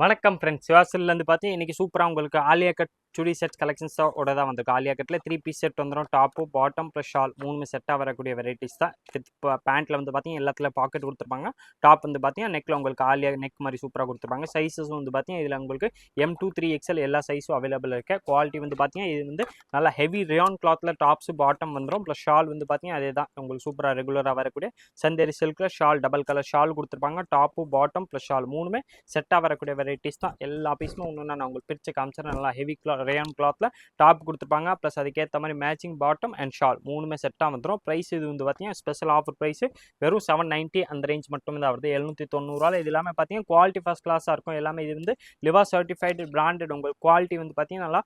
வணக்கம் ஃப்ரெண்ட்ஸ், சிவாசிலேருந்து பார்த்து இன்றைக்கி சூப்பராக உங்களுக்கு ஆலியா கட் சுடி செட் கலெக்ஷன்ஸோட தான் வந்திருக்கு. ஆலியா கட்டில் 3 பீஸ் செட் வந்துடும். டாப்பு பாட்டம் ப்ளஸ் ஷால் 3 செட்டாக வரக்கூடிய வெரைட்டிஸ் தான். இப்போ பேண்ட்டில் வந்து பார்த்தீங்கன்னா எல்லாத்துல பாக்கெட் கொடுத்துருப்பாங்க. டாப் வந்து பார்த்தீங்கன்னா நெக்கில் உங்களுக்கு ஆலியா நெக் மாதிரி சூப்பராக கொடுத்துருப்பாங்க. சைஸஸும் வந்து பார்த்தீங்கன்னா இதில் உங்களுக்கு M2 3XL எல்லா சைஸும் அவைலபிள் இருக்குது. குவாலிட்டி வந்து பார்த்தீங்கன்னா இது வந்து நல்லா ஹெவி ரியான் கிளாத்தில் டாப்ஸு பாட்டம் வந்துடும். ப்ளஸ் ஷால் வந்து பார்த்தீங்கன்னா அதே தான் உங்களுக்கு சூப்பராக ரெகுலராக வரக்கூடிய சந்தேரி சில்கில் ஷால் டபுள் கலர் ஷால் கொடுத்துருப்பாங்க. டாப்பு பாட்டம் ப்ளஸ் ஷால் 3 செட்டாக வரக்கூடிய வெரைட்டிஸ் தான். எல்லா பீஸுமே ஒன்று நான் உங்களுக்கு பிரித்து காமிச்சிடறேன். நல்லா ஹெவி ரேயான் கிளாத்தில் டாப் கொடுத்துருப்பாங்க. ப்ளஸ் அதுக்கேற்ற மாதிரி மேட்சிங் பாட்டம் அண்ட் ஷால் 3 செட்டாக வந்துடும். ப்ரைஸ் இது வந்து பார்த்தீங்கன்னா ஸ்பெஷல் ஆஃபர் ப்ரைஸ் வெறும் 790 அந்த ரேஞ்ச் மட்டுமே தான் வருது. 790 இது எல்லாமே பார்த்தீங்கன்னா குவாலிட்டி ஃபர்ஸ்ட் கிளாஸாக இருக்கும். எல்லாமே இது வந்து லிவா சர்டிஃபைடு பிராண்டட். உங்களுக்கு குவாலிட்டி வந்து பார்த்தீங்கன்னா நல்லா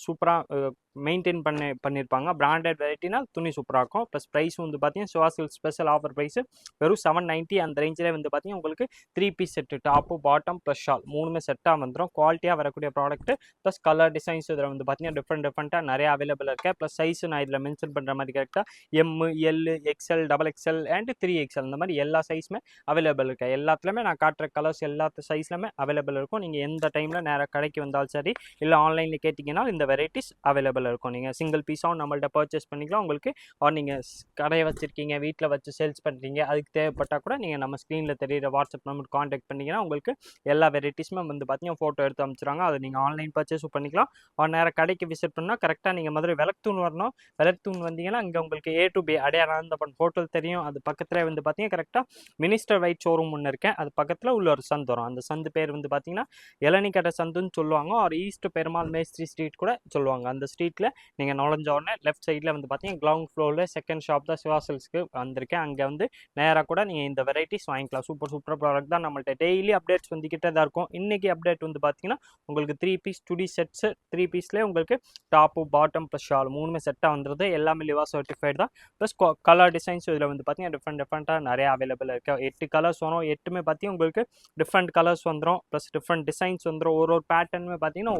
சூப்பராக மெயின்டைன் பண்ணியிருப்பாங்க. பிராண்டட் வெரைட்டினா துணி சூப்பராக இருக்கும். ப்ளஸ் ப்ரைஸ் வந்து பார்த்தீங்கன்னா சிவாசில் ஸ்பெஷல் ஆஃபர் ப்ரைஸ் வெறும் 790 அந்த ரேஞ்சில் வந்து பார்த்தீங்கன்னா உங்களுக்கு 3 piece set top bottom plus shawl 3 செட்டாக வந்துடும். குவாலிட்டியாக வரக்கூடிய ப்ராடக்ட் ப்ளஸ் கலர் டிசைன்ஸ் இதில் வந்து பார்த்தீங்கன்னா டிஃப்ரெண்ட்டாக நிறைய அவைலபிள் இருக்குது. ப்ளஸ் சைஸ் நான் இதில் மென்ஷன் பண்ணுற மாதிரி கரெக்டாக M, L, XL, XXL and 3XL இந்த மாதிரி எல்லா சைஸுமே அவைலபிள் இருக்குது. எல்லாத்துலேயுமே நான் காட்டுற கலர்ஸ் எல்லா சைஸ்லையுமே அவைலபிள் இருக்கும். நீங்கள் எந்த டைமில் நேராக கடைக்கு வந்தாலும் சரி இல்லை ஆன்லைனில் கேட்டிங்கன்னா இந்த வெரைட்டிஸ் அவைலபிள் இருக்கும். நீங்கள் சிங்கிள் பீஸாகவும் நம்மள்ட்ட பர்ச்சேஸ் பண்ணிக்கலாம். உங்களுக்கு நீங்கள் கடையை வச்சுருக்கீங்க, வீட்டில் வச்சு சேல்ஸ் பண்ணுறீங்க, அதுக்கு தேவைப்பட்டால் கூட நீங்கள் நம்ம ஸ்க்ரீனில் தெரியிற வாட்ஸ்அப் நம்பர் காண்டாக்ட் பண்ணிங்கன்னா உங்களுக்கு எல்லா வெரைட்டிஸுமே வந்து பார்த்தீங்கன்னா ஃபோட்டோ எடுத்து அனுப்பிச்சிடுவாங்க. அதை நீங்கள் ஆன்லைன் பர்ச்சேஸும் பண்ணிக்கலாம். நேராக கடைக்கு விசிட் பண்ணால் கரெக்டாக நீங்கள் மதுரை விளக்குத்தூண் வரணும். விளக்குத்தூண் வந்தீங்கன்னா இங்கே உங்களுக்கு A to B அடையாளம் ஹோட்டல் தெரியும். அது பக்கத்தில் வந்து பார்த்தீங்கன்னா கரெக்டாக மினிஸ்டர் வைட் ஷோரூம் ஒன்று இருக்கேன். அது பக்கத்தில் உள்ள ஒரு சந்து வரும். அந்த சந்து பேர் வந்து பார்த்தீங்கன்னா இளநிக்கடை சந்துன்னு சொல்லுவாங்க. ஒரு ஈஸ்ட் பெருமாள் மேஸ்திரி ஸ்ட்ரீட் கூட சொல்லுவாங்க. அந்த ஸ்ட்ரீட்டில் நீங்கள் நுழைஞ்ச உடனே லெஃப்ட் சைடில் வந்து பார்த்தீங்கன்னா கிரவுண்ட் ஃப்ளோரில் செகண்ட் ஷாப் தான் சிவாசல்ஸ்க்கு வந்திருக்கேன். அங்கே வந்து நேராக கூட நீங்கள் இந்த வெரைட்டிஸ் வாங்கிக்கலாம். சூப்பர் ப்ராடக்ட் தான். நம்மள்ட்ட டெய்லி அப்டேட்ஸ் வந்துக்கிட்டே தான் இருக்கும். இன்றைக்கி அப்டேட் வந்து பார்த்தீங்கன்னா உங்களுக்கு 3 பீஸ் சுடி செட்ஸு 3 பீஸ்லேயே உங்களுக்கு டாப்பு பாட்டம் ப்ளஸ் ஷால் 3 செட்டாக வந்துடுது. எல்லாமே லிவா சர்டிஃபைடு தான். ப்ளஸ் கலர் டிசைன்ஸ் இதில் வந்து பார்த்தீங்கன்னா டிஃப்ரெண்ட்டாக நிறைய அவைலபிள் இருக்குது. 8 கலர்ஸ் வரும். 8மே பார்த்தீங்கன்னா உங்களுக்கு டிஃப்ரெண்ட் கலர்ஸ் வந்துடும். ப்ளஸ் டிஃப்ரெண்ட் டிசைன்ஸ் வந்துடும். ஒரு பேட்டர்னுமே பார்த்தீங்கன்னா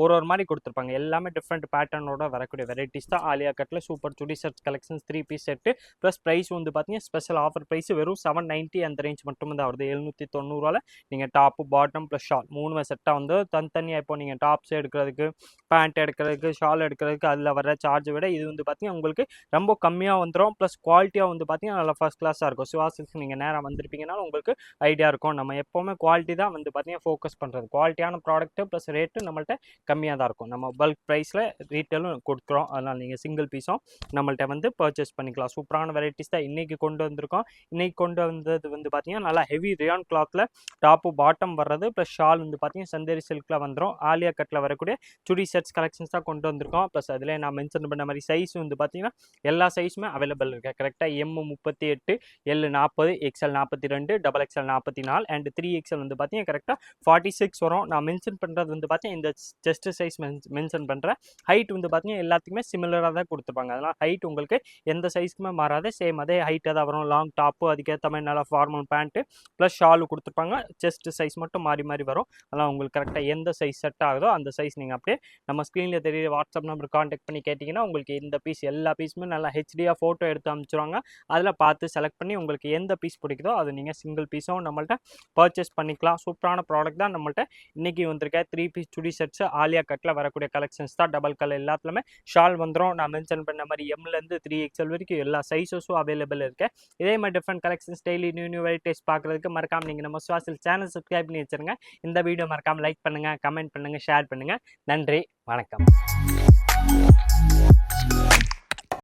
ஒரு மாதிரி கொடுத்துருப்பாங்க. எல்லாமே டிஃப்ரெண்ட் பேட்டர்னோட வரக்கூடிய வெரைட்டிஸ் தான். ஆலியா கட்டில் super chudi set collections 3 piece set. Plus price வந்து பார்த்தீங்கன்னா ஸ்பெஷல் ஆஃபர் ப்ரைஸ் வெறும் 790 அந்த ரேஞ்ச் மட்டுமே தான் வருது. 790 நீங்கள் டாப்பு பாட்டம் ப்ளஸ் ஷால் 3 செட்டாக வந்து தனித்தனியாக இப்போ நீங்கள் டாப்ஸ் எடுக்கிறதுக்கு, பேண்ட் எடுக்கிறதுக்கு, ஷால் எடுக்கிறதுக்கு அதில் வர சார்ஜை விட இது வந்து பார்த்தீங்கன்னா உங்களுக்கு ரொம்ப கம்மியாக வந்துடும். ப்ளஸ் குவாலிட்டியாக வந்து பார்த்தீங்கன்னா நல்லா ஃபர்ஸ்ட் கிளாஸாக இருக்கும். சிவாசில்ஸ் நீங்கள் நேராக வந்திருப்பீங்கன்னா உங்களுக்கு ஐடியா இருக்கும். நம்ம எப்போவுமே குவாலிட்டி தான் வந்து பார்த்தீங்கன்னா ஃபோக்கஸ் பண்ணுறது. குவாலிட்டியான ப்ராடக்ட்டு ப்ளஸ் ரேட்டு நம்மள்ட்ட கம்மியாக தான் இருக்கும். நம்ம பல்க் ப்ரைஸில் ரீட்டெயிலும் கொடுக்குறோம். அதனால் நீங்கள் சிங்கிள் பீஸும் நம்மள்ட்ட வந்து பர்ச்சேஸ் பண்ணிக்கலாம். சூப்பரான வெரைட்டிஸ் தான் இன்றைக்கி கொண்டு வந்திருக்கோம். இன்றைக்கி கொண்டு வந்தது வந்து பார்த்தீங்கன்னா நல்லா ஹெவி ரியான் கிளாத்தில் டாப்பு பாட்டம் வர்றது ப்ளஸ் ஷால் வந்து பார்த்தீங்கன்னா சந்தேரி சில்கில் வந்துடும். ஆலியா கட்டில் வரக்கூடிய சுடி செட்ஸ் கலெக்ஷன்ஸ் தான் கொண்டு வந்திருக்கோம். ப்ளஸ் அதில் நான் மென்ஷன் பண்ண மாதிரி சைஸ் வந்து பார்த்தீங்கன்னா எல்லா சைஸுமே அவைலபிள் இருக்குது. கரெக்டாக M38, L 40, XL 42, XXL 44 and 3XL வந்து பார்த்தீங்கன்னா கரெக்டாக 46 வரும். நான் மென்ஷன் பண்ணுறது வந்து பார்த்தீங்கன்னா இந்த செஸ்ட் சைஸ் மென்ஷன் பண்ணுறேன். ஹைட் வந்து பார்த்தீங்கன்னா எல்லாத்துக்குமே சிமிலராக தான் கொடுத்துருப்பாங்க. அதனால் ஹைட் உங்களுக்கு எந்த சைஸ்க்குமே மாறாது. சேம் அதே ஹைட்டாக தான் வரும். லாங் டாப்பு அதுக்கேற்ற மாதிரி நல்லா ஃபார்மல் பேண்ட்டு ப்ளஸ் ஷாலு கொடுத்துருப்பாங்க. செஸ்ட் சைஸ் மட்டும் மாறி வரும். அதனால் உங்களுக்கு கரெக்டாக எந்த சைஸ் செட் ஆகுதோ அந்த சைஸ் நீங்கள் அப்படியே நம்ம ஸ்க்ரீனில் தெரியுற வாட்ஸ்அப் நம்பர் காண்டாக்ட் பண்ணி கேட்டிங்கன்னா உங்களுக்கு இந்த பீஸ் எல்லா பீஸுமே நல்லா ஹெச்டியாக ஃபோட்டோ எடுத்து அனுப்பிச்சிருவாங்க. அதில் பார்த்து செலக்ட் பண்ணி உங்களுக்கு எந்த பீஸ் பிடிக்குதோ அது நீங்கள் சிங்கிள் பீஸும் நம்மள்ட்ட பர்ச்சேஸ் பண்ணிக்கலாம். சூப்பரான ப்ராடக்ட் தான் நம்மள்ட்ட இன்றைக்கி வந்திருக்க 3 பீஸ் சுடி செட்ஸ் ஆலியா கட்டில் வரக்கூடிய கலெக்ஷன்ஸ் தான். டபுள் கலர் எல்லாத்துலேயுமே ஷால் வந்துடும். நான் மென்ஷன் பண்ண மாதிரி M-லேருந்து 3XL வரைக்கும் எல்லா சைஸஸும் அவைலபிள் இருக்குது. இதே மாதிரி different collections daily new varieties பார்க்குறதுக்கு மறக்காமல் நீங்கள் நம்ம சிவாசில் சேனல் சப்ஸ்கிரைப் பண்ணி வச்சுருங்க. இந்த வீடியோ மறக்காமல் லைக் பண்ணுங்கள், கமெண்ட் பண்ணுங்கள், ஷேர் பண்ணுங்கள். நன்றி, வணக்கம்.